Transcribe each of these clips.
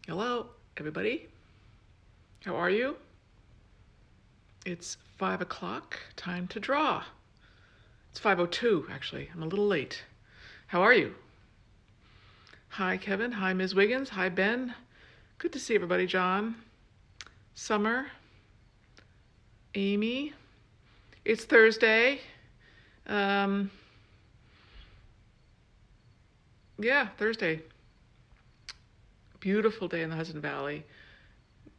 Hello, everybody. How are you? It's 5 o'clock. Time to draw. It's 5:02, actually. I'm a little late. How are you? Hi, Kevin. Hi, Ms. Wiggins. Hi, Ben. Good to see everybody. John, Summer, Amy. It's Thursday. Um, yeah, Thursday. Beautiful day in the Hudson Valley.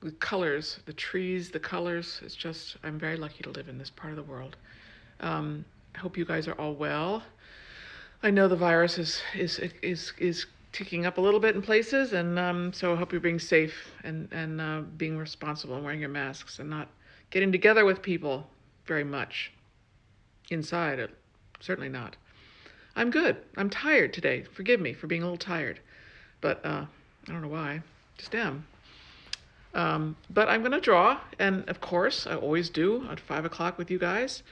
The colors, the trees, the colors. It's just, I'm very lucky to live in this part of the world. I hope you guys are all well. I know the virus is ticking up a little bit in places, and so I hope you're being safe and being responsible and wearing your masks and not getting together with people very much inside. Certainly not. I'm good. I'm tired today. Forgive me for being a little tired, but I don't know why. Just am. But I'm going to draw, and of course, I always do at 5 o'clock with you guys.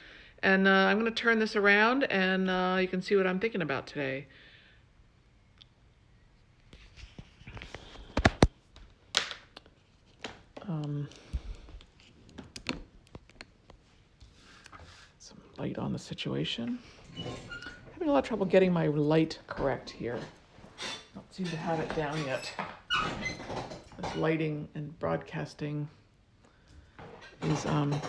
And I'm going to turn this around, and you can see what I'm thinking about today. Some light on the situation. Having a lot of trouble getting my light correct here. Don't seem to have it down yet. This lighting and broadcasting is, I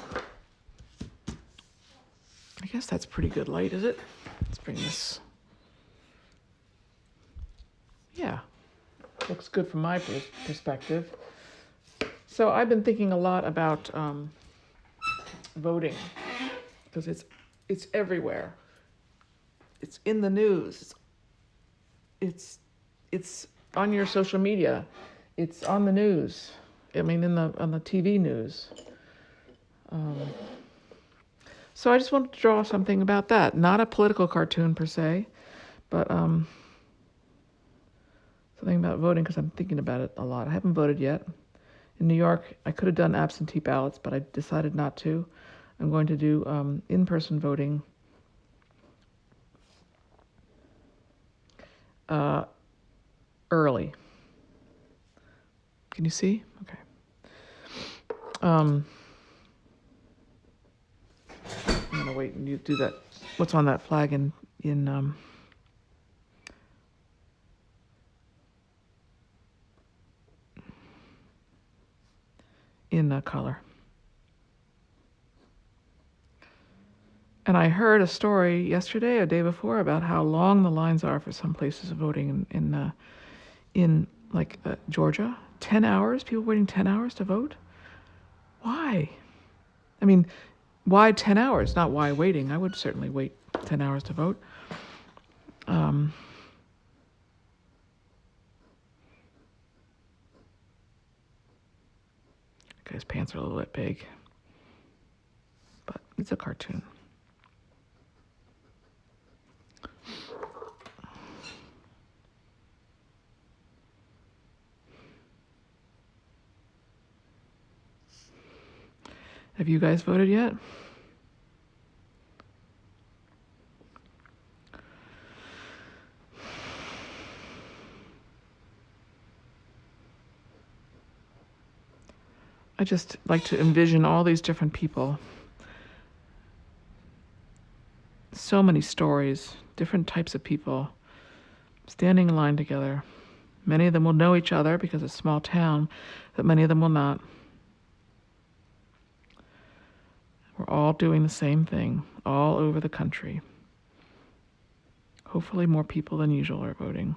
guess that's pretty good light, is it? Let's bring this. Yeah, looks good from my perspective. So I've been thinking a lot about voting because it's everywhere. It's in the news. It's on your social media. It's on the news. I mean, on the TV news. So I just wanted to draw something about that. Not a political cartoon per se, but something about voting because I'm thinking about it a lot. I haven't voted yet. In New York, I could have done absentee ballots, but I decided not to. I'm going to do in-person voting early. Can you see? Okay. I'm gonna wait and you do that. What's on that flag in color? And I heard a story yesterday, or day before, about how long the lines are for some places of voting in Georgia. 10 hours? People waiting 10 hours to vote? Why? I mean, why 10 hours? Not why waiting. I would certainly wait 10 hours to vote. Guy's pants are a little bit big, but it's a cartoon. Have you guys voted yet? I just like to envision all these different people. So many stories, different types of people standing in line together. Many of them will know each other because it's a small town, but many of them will not. We're all doing the same thing all over the country. Hopefully more people than usual are voting.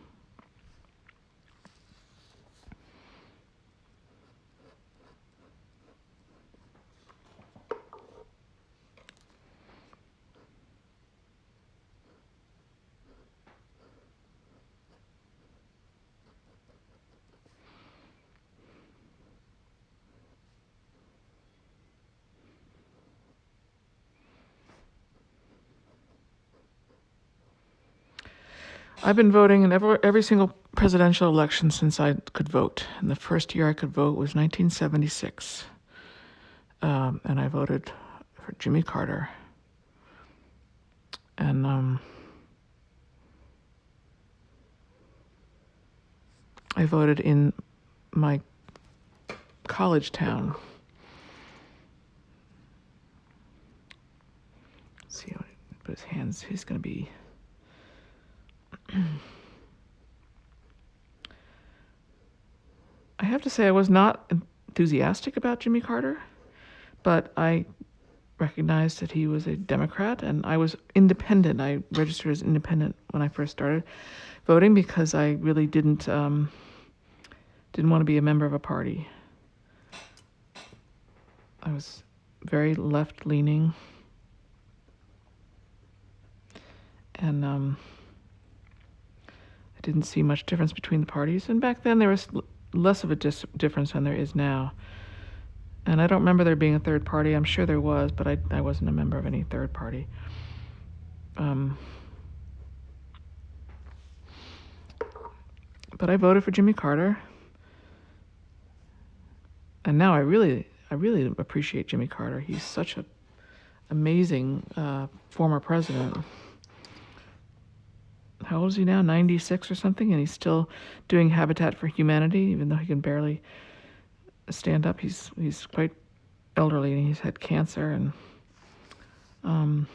I've been voting in every single presidential election since I could vote. And the first year I could vote was 1976. And I voted for Jimmy Carter. And I voted in my college town. Let's see how he put his hands. He's going to be. I have to say I was not enthusiastic about Jimmy Carter, but I recognized that he was a Democrat, and I was independent. I registered as independent when I first started voting because I really didn't want to be a member of a party. I was very left-leaning, and I didn't see much difference between the parties. And back then there was less of a difference than there is now. And I don't remember there being a third party. I'm sure there was, but I wasn't a member of any third party. But I voted for Jimmy Carter. And now I really appreciate Jimmy Carter. He's such an amazing former president. How old is he now? 96 or something? And he's still doing Habitat for Humanity, even though he can barely stand up. He's quite elderly, and he's had cancer. And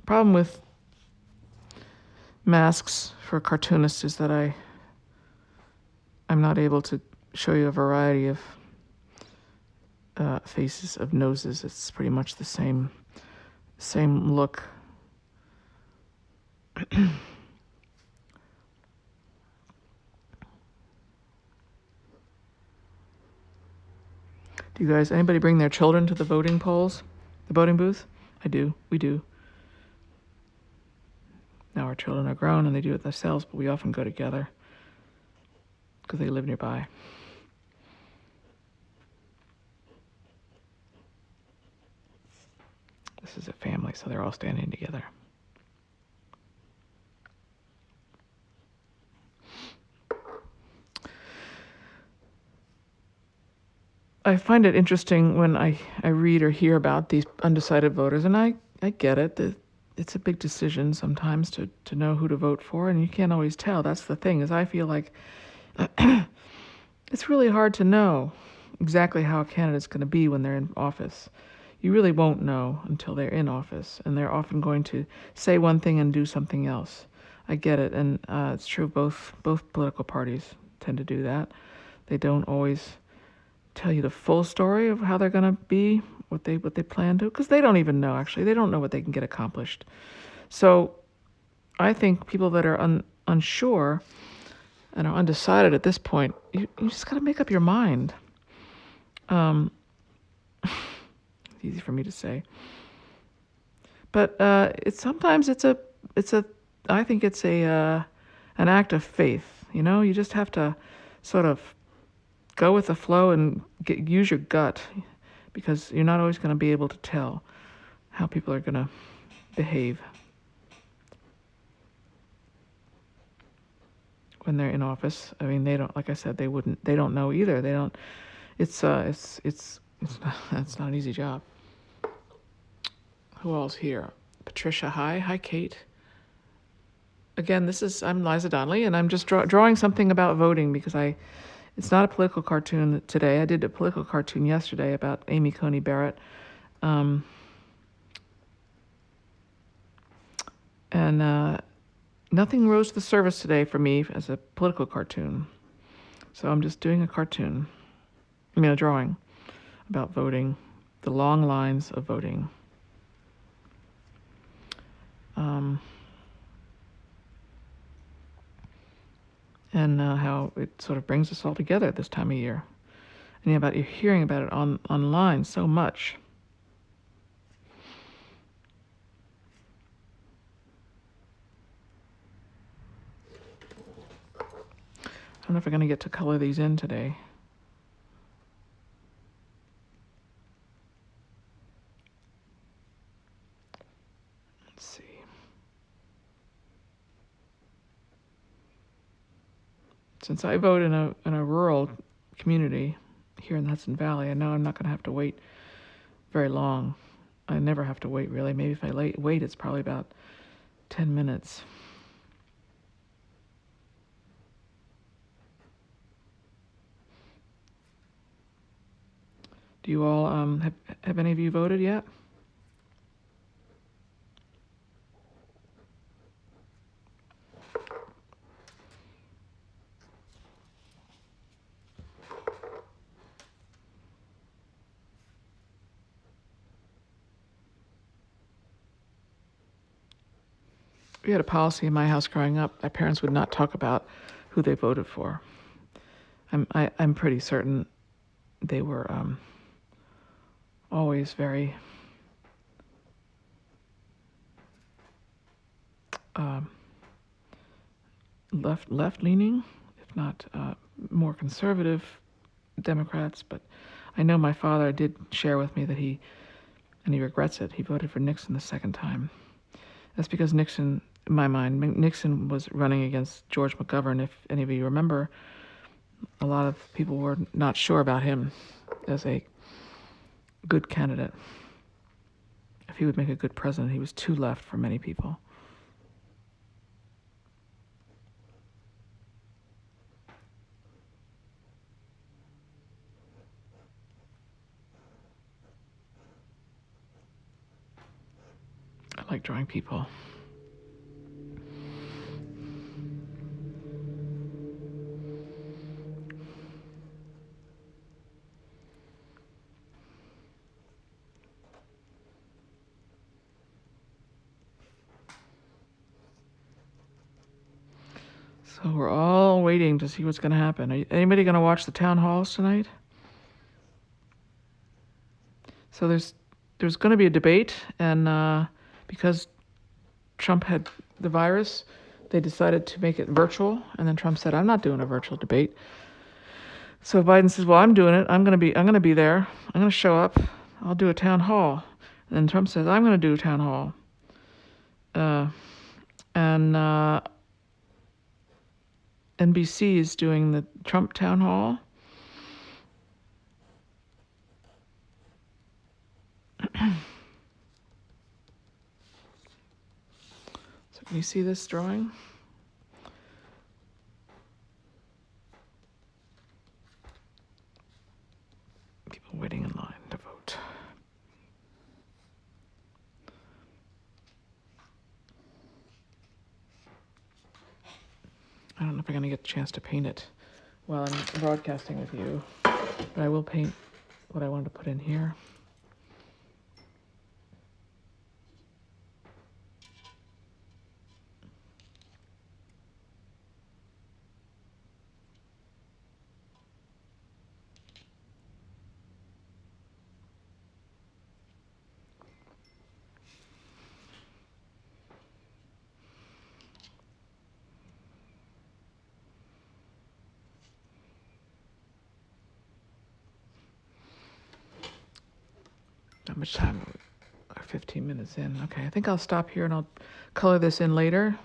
problem with masks for cartoonists is that I'm not able to show you a variety of faces, of noses. It's pretty much the same look. Do you guys, anybody bring their children to the voting polls, the voting booth? I do. We do. Now our children are grown and they do it themselves, but we often go together because they live nearby. This is a family, so they're all standing together. I find it interesting when I read or hear about these undecided voters, and I get it. It's a big decision sometimes to know who to vote for, and you can't always tell. That's the thing, is I feel like it's really hard to know exactly how a candidate's going to be when they're in office. You really won't know until they're in office, and they're often going to say one thing and do something else. I get it, and it's true. Both political parties tend to do that. They don't always tell you the full story of how they're going to be, what they plan to, because they don't even know, actually. They don't know what they can get accomplished. So I think people that are unsure and are undecided at this point, you just got to make up your mind. It's easy for me to say. But sometimes it's an act of faith. You know, you just have to sort of go with the flow and use your gut, because you're not always going to be able to tell how people are going to behave when they're in office. I mean, they don't, like I said, they don't know either. They don't. It's not an easy job. Who else here? Patricia, hi Kate. Again, I'm Liza Donnelly, and I'm just drawing something about voting because it's not a political cartoon today. I did a political cartoon yesterday about Amy Coney Barrett. And nothing rose to the surface today for me as a political cartoon. So I'm just doing a drawing about voting, the long lines of voting. And how it sort of brings us all together at this time of year. And you're hearing about it online so much. I don't know if we're going to get to color these in today. Let's see. Since I vote in a rural community here in the Hudson Valley, I know I'm not going to have to wait very long. I never have to wait, really. Maybe if I wait, it's probably about 10 minutes. Do you all have any of you voted yet? We had a policy in my house growing up. My parents would not talk about who they voted for. I'm pretty certain they were always very left leaning, if not more conservative Democrats. But I know my father did share with me that he regrets it. He voted for Nixon the second time. That's because Nixon, in my mind, Nixon was running against George McGovern. If any of you remember, a lot of people were not sure about him as a good candidate. If he would make a good president, he was too left for many people. I like drawing people. So we're all waiting to see what's going to happen. Anybody going to watch the town halls tonight? So there's going to be a debate, and because Trump had the virus, they decided to make it virtual. And then Trump said, "I'm not doing a virtual debate." So Biden says, "Well, I'm doing it. I'm going to be there. I'm going to show up. I'll do a town hall." And then Trump says, "I'm going to do a town hall." And NBC is doing the Trump town hall. So can you see this drawing? People waiting in line to vote. I don't know if I'm going to get a chance to paint it while I'm broadcasting with you, but I will paint what I wanted to put in here. Not much time. 15 minutes in. Okay, I think I'll stop here and I'll color this in later.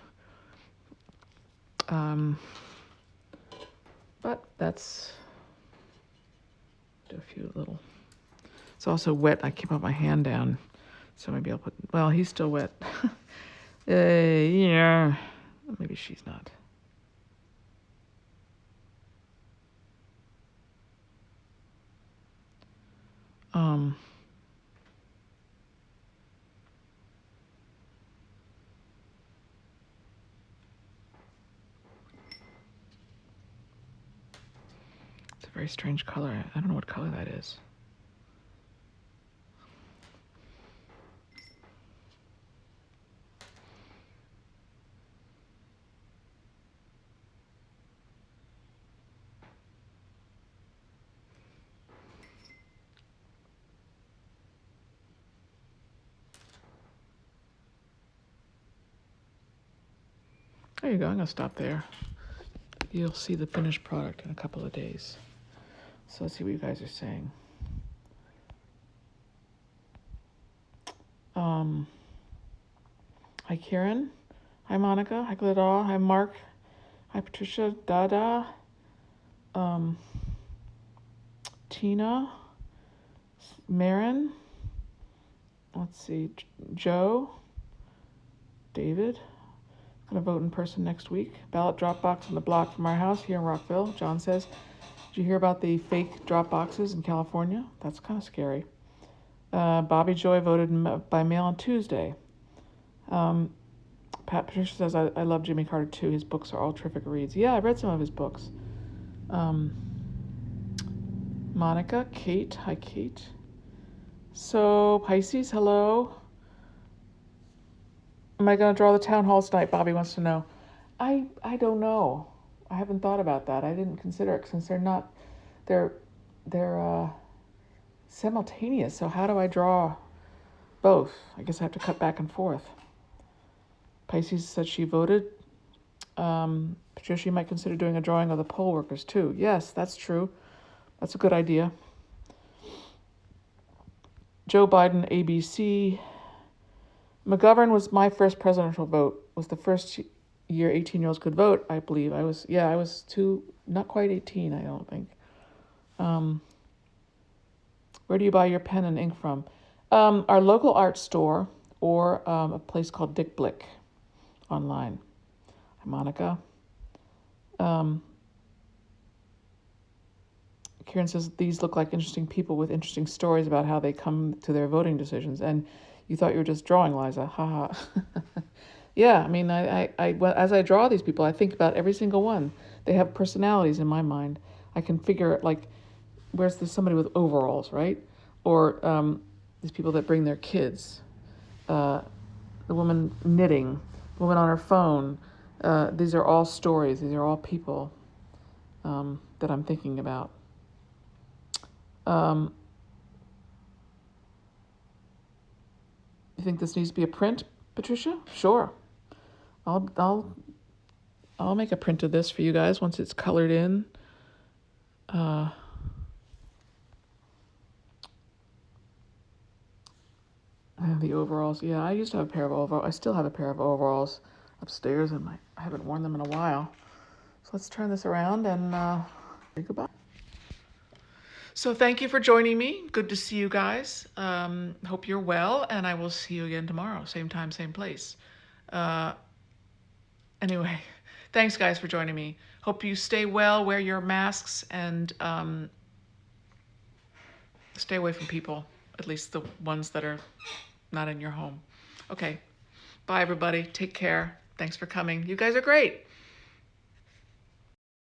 But that's do a few little. It's also wet. I keep my hand down, so maybe I'll put. Well, he's still wet. Yeah, maybe she's not. It's a very strange color. I don't know what color that is. There you go. I'm going to stop there. You'll see the finished product in a couple of days. So let's see what you guys are saying. Hi, Karen. Hi, Monica. Hi, Gladal. Hi, Mark. Hi, Patricia. Dada. Tina. Marin. Let's see. Joe. David. Going to vote in person next week. Ballot drop box on the block from our house here in Rockville. John says. Did you hear about the fake drop boxes in California? That's kind of scary. Bobby Joy voted by mail on Tuesday. Pat Patricia says, I love Jimmy Carter too. His books are all terrific reads. Yeah, I've read some of his books. Monica, Kate. Hi, Kate. So, Pisces, hello. Am I going to draw the town halls tonight? Bobby wants to know. I don't know. I haven't thought about that. I didn't consider it since they're simultaneous. So how do I draw both? I guess I have to cut back and forth. Pisces said she voted. Patricia, you might consider doing a drawing of the poll workers too. Yes, that's true. That's a good idea. Joe Biden, ABC. McGovern was my first presidential vote. Was the first year 18-year-olds could vote, I believe. I was not quite 18, I don't think. Where do you buy your pen and ink from? Our local art store or a place called Dick Blick online. Hi, Monica. Karen says, these look like interesting people with interesting stories about how they come to their voting decisions. And you thought you were just drawing, Liza. Haha. Yeah, I mean, I as I draw these people, I think about every single one. They have personalities in my mind. I can figure, like, where's there somebody with overalls, right? Or these people that bring their kids. The woman knitting, the woman on her phone. These are all stories. These are all people that I'm thinking about. You think this needs to be a print, Patricia? Sure. I'll make a print of this for you guys once it's colored in. And the overalls. Yeah, I used to have a pair of overalls. I still have a pair of overalls upstairs, and I haven't worn them in a while. So let's turn this around and say goodbye. So thank you for joining me. Good to see you guys. Hope you're well, and I will see you again tomorrow. Same time, same place. Anyway, thanks guys for joining me. Hope you stay well, wear your masks, and stay away from people, at least the ones that are not in your home. Okay, bye everybody. Take care. Thanks for coming. You guys are great.